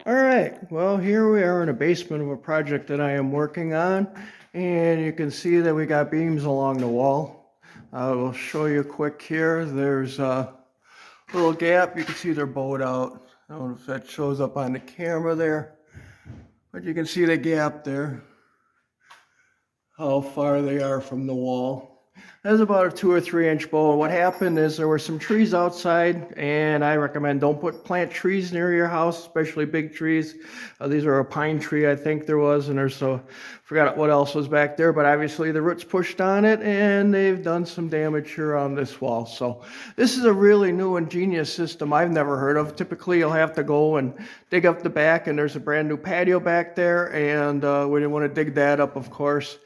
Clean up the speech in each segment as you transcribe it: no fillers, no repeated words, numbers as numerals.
All right, well, here we are in the basement of a project that I am working on, and you can see that we got beams along the wall. I will show you quick here. There's a little gap. You can see they're bowed out. I don't know if that shows up on the camera there, but you can see the gap there, how far they are from the wall. That's about a 2 or 3 inch bowl. What happened is there were some trees outside, and I recommend don't plant trees near your house, especially big trees. These are a pine tree, I think there was, and forgot what else was back there, but obviously the roots pushed on it, and they've done some damage here on this wall. So this is a really new ingenious system I've never heard of. Typically, you'll have to go and dig up the back, and there's a brand new patio back there, and we didn't want to dig that up, of course.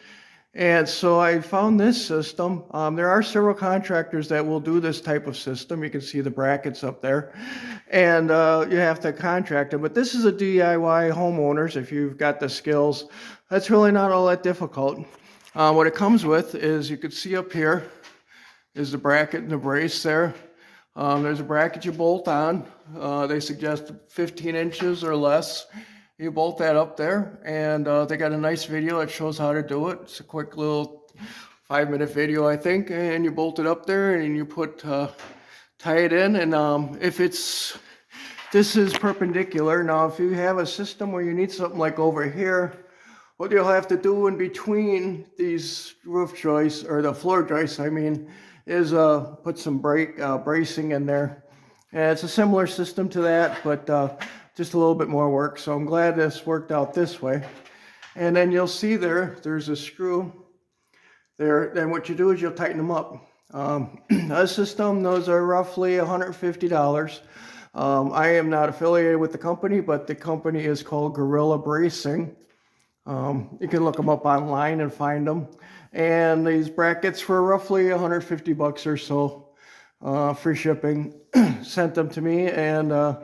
And so I found this system. There are several contractors that will do this type of system. You can see the brackets up there. And you have to contract them. But this is a DIY homeowners, if you've got the skills. That's really not all that difficult. What it comes with is, you can see up here, is the bracket and the brace there. There's a bracket you bolt on. They suggest 15 inches or less. You bolt that up there, and they got a nice video that shows how to do it. It's a quick little 5-minute video, I think, and you bolt it up there and you tie it in. And this is perpendicular. Now, if you have a system where you need something like over here, what you'll have to do in between these roof joists, or the floor joists, I mean, is put some bracing in there. And it's a similar system to that, but just a little bit more work. So I'm glad this worked out this way. And then you'll see there's a screw there. Then what you do is you'll tighten them up. A system, those are roughly $150. I am not affiliated with the company, but the company is called Gorilla Bracing. You can look them up online and find them. And these brackets for roughly $150 or so, free shipping. Sent them to me, and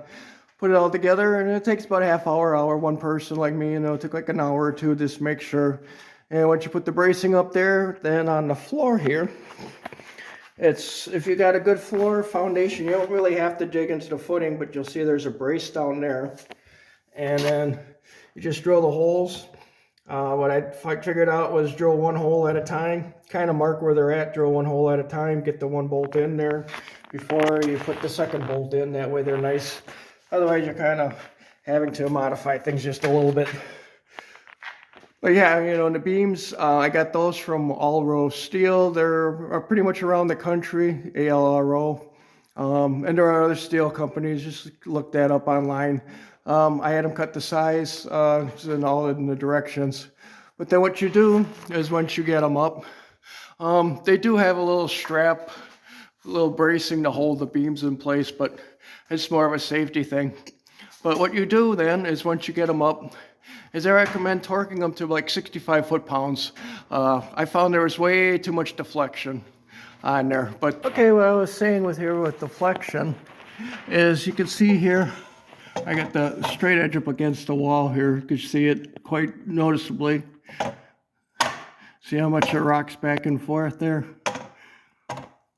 put it all together, and it takes about a half hour, one person like me, it took like an hour or two, just make sure. And once you put the bracing up there, then on the floor here, if you got a good floor foundation, you don't really have to dig into the footing, but you'll see there's a brace down there. And then you just drill the holes. What I figured out was drill one hole at a time, kind of mark where they're at, drill one hole at a time, get the one bolt in there before you put the second bolt in. That way they're nice. Otherwise, you're kind of having to modify things just a little bit. But yeah, the beams, I got those from Alro Steel. They're pretty much around the country, ALRO. And there are other steel companies. Just look that up online. I had them cut the size and all in the directions. But then what you do is, once you get them up, they do have a little strap, a little bracing to hold the beams in place, but it's more of a safety thing. But what you do then is, once you get them up, is I recommend torquing them to like 65 foot-pounds. I found there was way too much deflection on there. But okay, what I was saying with deflection is, you can see here, I got the straight edge up against the wall here. You can see it quite noticeably. See how much it rocks back and forth there?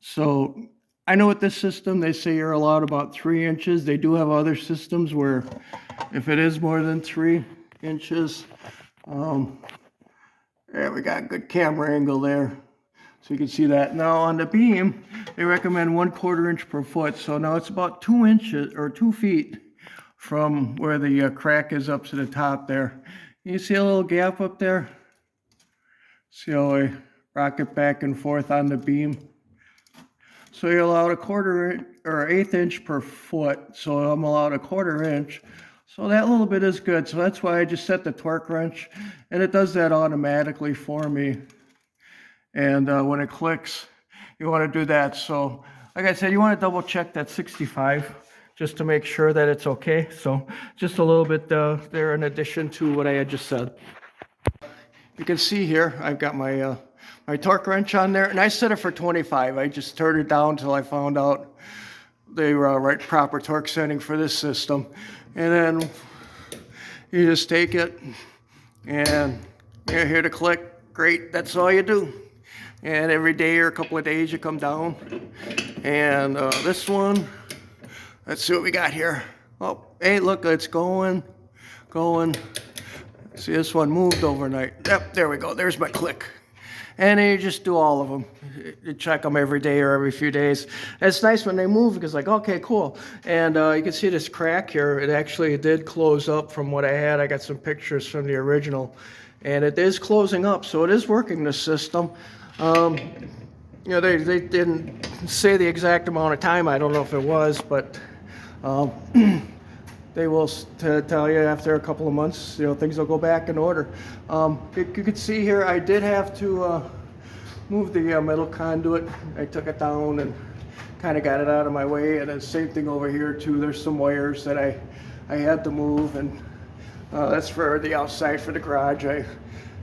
So I know with this system, they say you're allowed about 3 inches. They do have other systems where if it is more than 3 inches, there, we got a good camera angle there. So you can see that. Now on the beam, they recommend 1/4 inch per foot. So now it's about 2 inches or 2 feet from where the crack is up to the top there. You see a little gap up there? See how I rock it back and forth on the beam? So you're allowed 1/4 inch or 1/8 inch per foot. So I'm allowed 1/4 inch. So that little bit is good. So that's why I just set the torque wrench, and it does that automatically for me. And when it clicks, you want to do that. So like I said, you want to double check that 65 just to make sure that it's okay. So just a little bit there in addition to what I had just said. You can see here, I've got my my torque wrench on there, and I set it for 25. I just turned it down until I found out the right proper torque setting for this system. And then you just take it, and you're here to click. Great, that's all you do. And every day or a couple of days you come down. And this one, let's see what we got here. Oh, hey, look, it's going. going. See, this one moved overnight. Yep, there we go. There's my click. And then you just do all of them. You check them every day or every few days. And it's nice when they move because like, okay, cool. And you can see this crack here. It actually did close up from what I had. I got some pictures from the original. And it is closing up, so it is working, the system. You know, they didn't say the exact amount of time. I don't know if it was, but they will tell you after a couple of months, you know, things will go back in order. You can see here, I did have to move the metal conduit. I took it down and kind of got it out of my way. And the same thing over here too. There's some wires that I had to move, and that's for the outside for the garage. I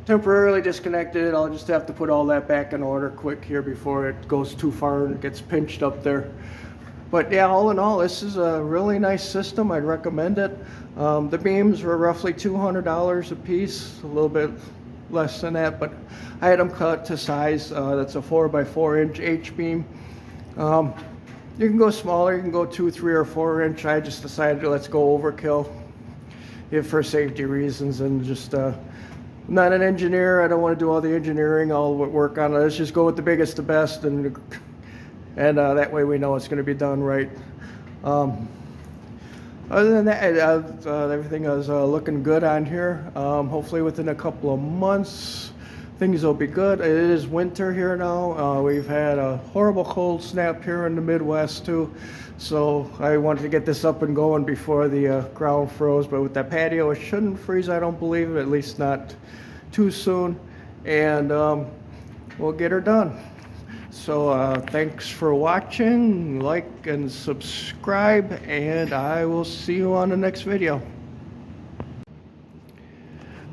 temporarily disconnected it. I'll just have to put all that back in order quick here before it goes too far and gets pinched up there. But yeah, all in all, this is a really nice system. I'd recommend it. The beams were roughly $200 a piece, a little bit less than that, but I had them cut to size. That's a 4x4 inch H-beam. You can go smaller, you can go 2, 3, or 4 inch. I just decided let's go overkill for safety reasons, and just not an engineer. I don't want to do all the engineering. I'll work on it. Let's just go with the biggest, the best, and that way we know it's going to be done right. Other than that, everything is looking good on here. Hopefully within a couple of months, things will be good. It is winter here now. We've had a horrible cold snap here in the Midwest too. So I wanted to get this up and going before the ground froze. But with that patio, it shouldn't freeze, I don't believe, at least not too soon. And we'll get her done. So thanks for watching, like and subscribe, and I will see you on the next video.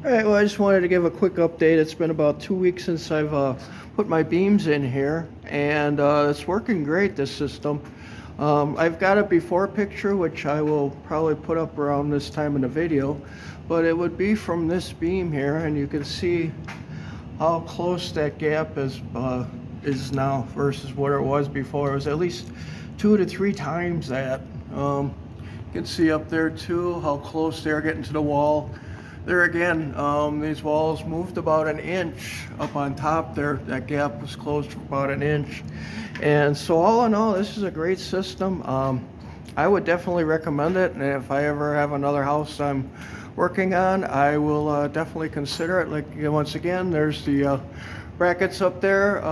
Alright, well, I just wanted to give a quick update. It's been about 2 weeks since I've put my beams in here, and it's working great, this system. I've got a before picture, which I will probably put up around this time in the video, but it would be from this beam here, and you can see how close that gap is now versus what it was before. It was at least 2 to 3 times that. You can see up there too how close they're getting to the wall. There again, these walls moved about an inch up on top there. That gap was closed for about an inch. And so all in all, this is a great system. I would definitely recommend it. And if I ever have another house I'm working on, I will definitely consider it. Like, once again, there's the brackets up there.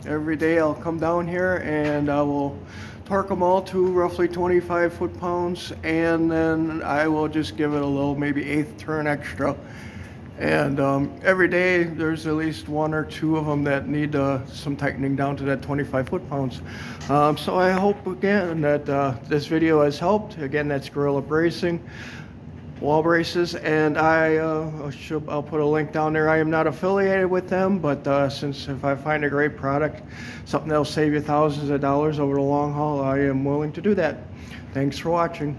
Every day I'll come down here and I will torque them all to roughly 25 foot-pounds, and then I will just give it a little, maybe 1/8 turn extra. And every day there's at least 1 or 2 of them that need some tightening down to that 25 foot-pounds. So I hope again that this video has helped. Again, that's Gorilla Bracing wall braces, and I'll put a link down there. I am not affiliated with them, but since if I find a great product, something that'll save you thousands of dollars over the long haul, I am willing to do that. Thanks for watching.